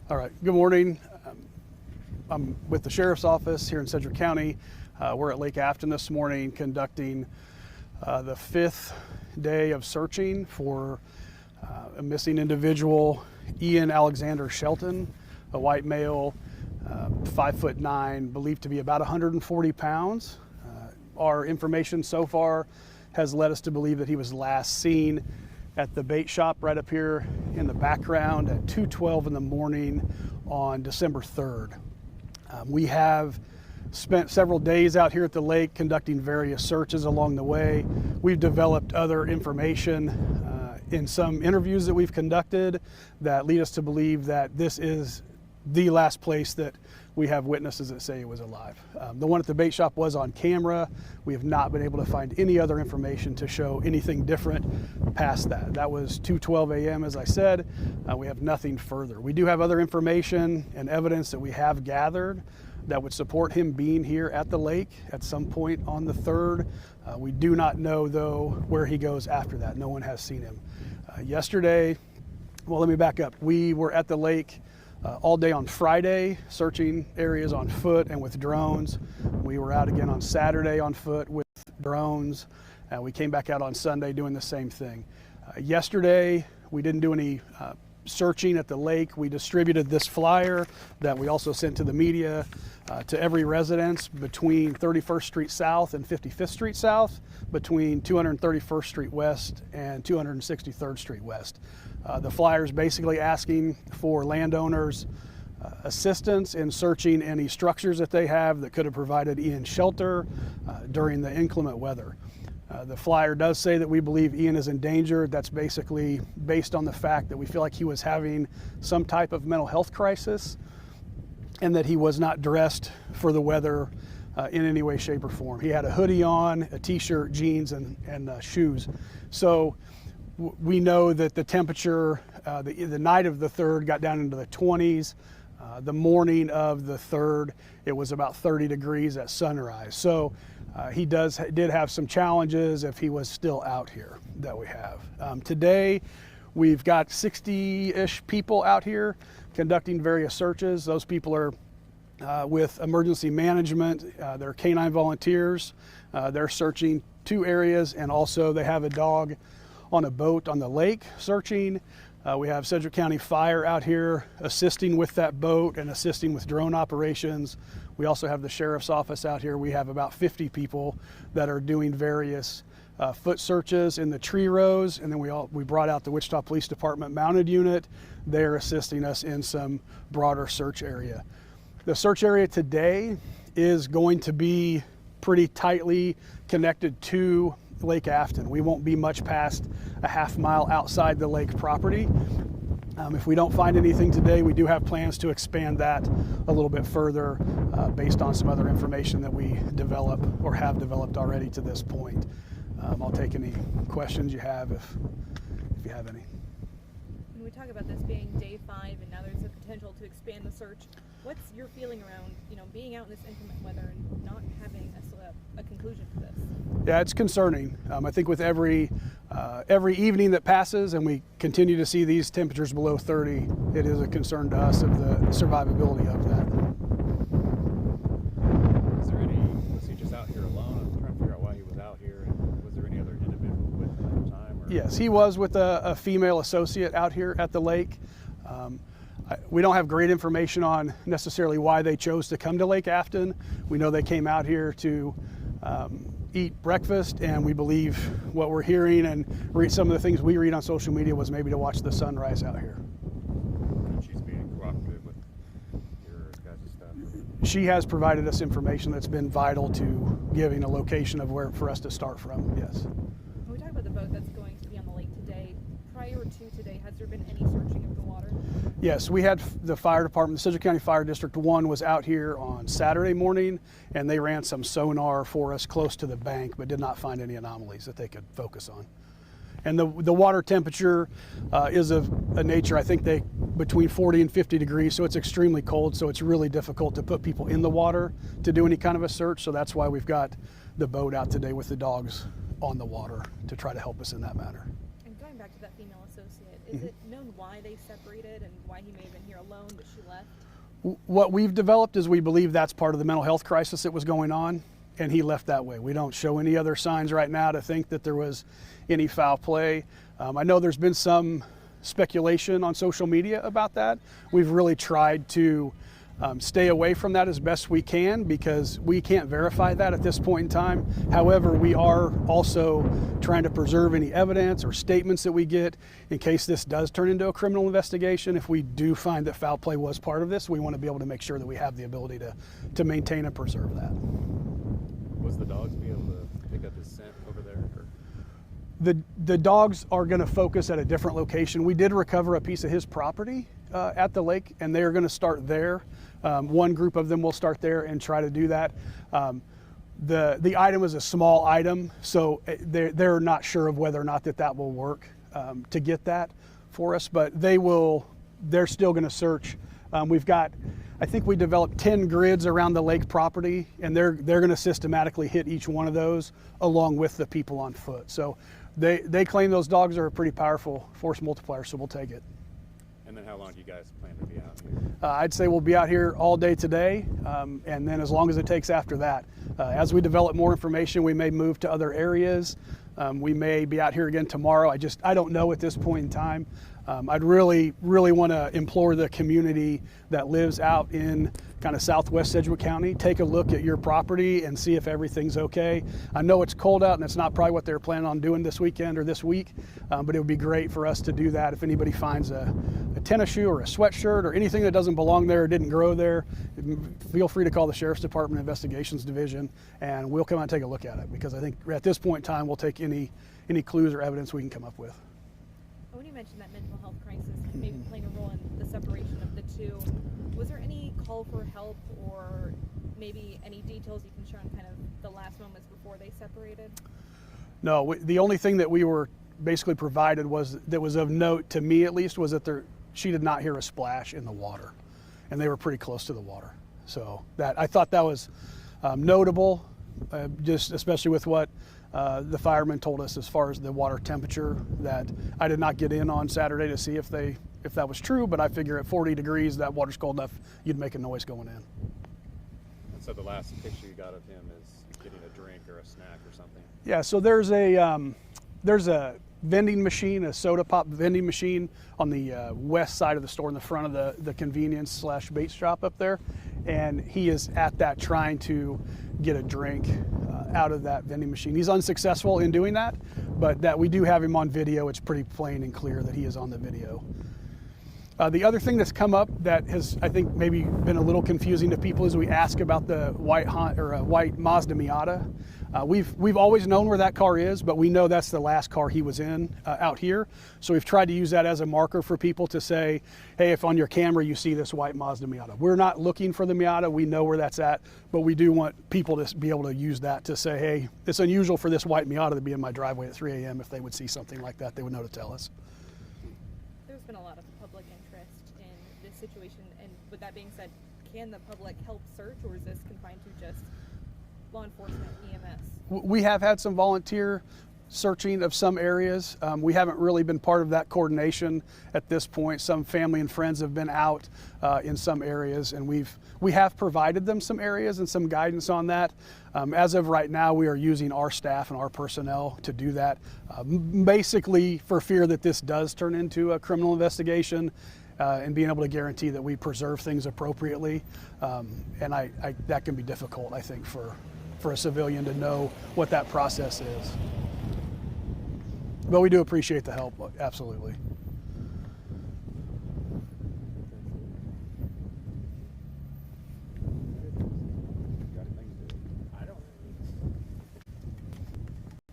All right, good morning. I'm with the Sheriff's Office here in Sedgwick County. We're at Lake Afton this morning conducting the 5th day of searching for a missing individual, Ian Alexander Shelton, a white male, 5'9", believed to be about 140 pounds. Our information so far has led us to believe that he was last seen at the bait shop right up here in the background at 2:12 in the morning on December 3rd. We have spent several days out here at the lake conducting various searches along the way. We've developed other information in some interviews that we've conducted that lead us to believe that this is the last place that we have witnesses that say he was alive. The one at the bait shop was on camera. We have not been able to find any other information to show anything different past that. That was 2:12 a.m. as I said. We have nothing further. We do have other information and evidence that we have gathered that would support him being here at the lake at some point on the 3rd. We do not know though where he goes after that. No one has seen him. Yesterday, well, let me back up. We were at the lake all day on Friday, searching areas on foot and with drones. We were out again on Saturday on foot with drones. We came back out on Sunday doing the same thing. Yesterday, we didn't do any searching at the lake. We distributed this flyer that we also sent to the media to every residence between 31st Street South and 55th Street South, between 231st Street West and 263rd Street West. The flyer is basically asking for landowners assistance in searching any structures that they have that could have provided Ian shelter during the inclement weather. The flyer does say that we believe Ian is endangered. That's basically based on the fact that we feel like he was having some type of mental health crisis and that he was not dressed for the weather in any way, shape, or form. He had a hoodie on, a t-shirt, jeans, and shoes. So we know that the temperature the night of the 3rd got down into the 20s. The morning of the 3rd, it was about 30 degrees at sunrise. So he did have some challenges if he was still out here that we have. Today, we've got 60-ish people out here conducting various searches. Those people are with emergency management. They're canine volunteers. They're searching 2 areas, and also they have a dog on a boat on the lake searching. We have Sedgwick County Fire out here assisting with that boat and assisting with drone operations. We also have the Sheriff's Office out here. We have about 50 people that are doing various foot searches in the tree rows, and then we brought out the Wichita Police Department mounted unit. They're assisting us in some broader search area. The search area today is going to be pretty tightly connected to Lake Afton. We won't be much past a half mile outside the lake property. If we don't find anything today, we do have plans to expand that a little bit further based on some other information that we develop or have developed already to this point. I'll take any questions you have if you have any. When we talk about this being day 5 and now there's a potential to expand the search, what's your feeling around being out in this inclement weather and not having a conclusion to this? Yeah, it's concerning. I think with every evening that passes and we continue to see these temperatures below 30, it is a concern to us of the survivability of that. Was he just out here alone? I'm trying to figure out why he was out here, and was there any other individual with him at the time? Or? Yes, he was with a female associate out here at the lake. We don't have great information on necessarily why they chose to come to Lake Afton. We know they came out here to eat breakfast, and we believe what we're hearing and read some of the things we read on social media was maybe to watch the sunrise out here. And she's being cooperative with your guys' stuff? She has provided us information that's been vital to giving a location of where for us to start from, yes. When we talk about the boat that's going to be on the lake today, prior to today, has there been any searching of the water? Yes, we had the fire department, the Sedgwick County Fire District 1 was out here on Saturday morning, and they ran some sonar for us close to the bank, but did not find any anomalies that they could focus on. And the water temperature is of a nature, I think between 40 and 50 degrees, so it's extremely cold, so it's really difficult to put people in the water to do any kind of a search, so that's why we've got the boat out today with the dogs on the water to try to help us in that matter. And going back back to that female associate, is it known why they separated and why he may have been here alone, but she left? What we've developed is we believe that's part of the mental health crisis that was going on, and he left that way. We don't show any other signs right now to think that there was any foul play. I know there's been some speculation on social media about that. We've really tried to stay away from that as best we can because we can't verify that at this point in time. However, we are also trying to preserve any evidence or statements that we get in case this does turn into a criminal investigation. If we do find that foul play was part of this, we want to be able to make sure that we have the ability to maintain and preserve that. Was the dogs be able to pick up his scent over there? Or? The dogs are going to focus at a different location. We did recover a piece of his property at the lake, and they are going to start there. One group of them will start there and try to do that. The item is a small item, so they're not sure of whether or not that will work to get that for us, but they're still going to search. I think we developed 10 grids around the lake property, and they're going to systematically hit each one of those along with the people on foot. So they claim those dogs are a pretty powerful force multiplier, so we'll take it. And then how long do you guys plan to be out here? I'd say we'll be out here all day today, and then as long as it takes after that. As we develop more information, we may move to other areas. We may be out here again tomorrow. I don't know at this point in time. I'd really want to implore the community that lives out in kind of southwest Sedgwick County, take a look at your property and see if everything's okay. I know it's cold out and it's not probably what they're planning on doing this weekend or this week, but it would be great for us to do that. If anybody finds a tennis shoe or a sweatshirt or anything that doesn't belong there or didn't grow there, feel free to call the Sheriff's Department Investigations Division and we'll come out and take a look at it, because I think at this point in time we'll take any clues or evidence we can come up with. When you mentioned that mental health crisis maybe playing a role in the separation of the two, was there any call for help or maybe any details you can share on kind of the last moments before they separated? No, the only thing that we were basically provided that was of note to me at least was that she did not hear a splash in the water, and they were pretty close to the water. So I thought that was notable, just especially with what the firemen told us as far as the water temperature. That I did not get in on Saturday to see if that was true, but I figure at 40 degrees that water's cold enough you'd make a noise going in. And so the last picture you got of him is getting a drink or a snack or something? Yeah, so there's a vending machine, a soda pop vending machine on the west side of the store in the front of the convenience / bait shop up there, and he is at that trying to get a drink out of that vending machine. He's unsuccessful in doing that, but that we do have him on video. It's pretty plain and clear that he is on the video. The other thing that's come up that has, I think, maybe been a little confusing to people is we ask about the white Mazda Miata. We've always known where that car is, but we know that's the last car he was in out here. So we've tried to use that as a marker for people to say, hey, if on your camera you see this white Mazda Miata. We're not looking for the Miata. We know where that's at, but we do want people to be able to use that to say, hey, it's unusual for this white Miata to be in my driveway at 3 a.m. If they would see something like that, they would know to tell us. There's been a lot of public interest in this situation, and with that being said, can the public help search, or is this confined to just law enforcement, EMS? We have had some volunteer searching of some areas. We haven't really been part of that coordination at this point. Some family and friends have been out in some areas, and we have provided them some areas and some guidance on that. As of right now, we are using our staff and our personnel to do that, basically for fear that this does turn into a criminal investigation. And being able to guarantee that we preserve things appropriately. And that can be difficult, I think, for a civilian to know what that process is. But we do appreciate the help, absolutely.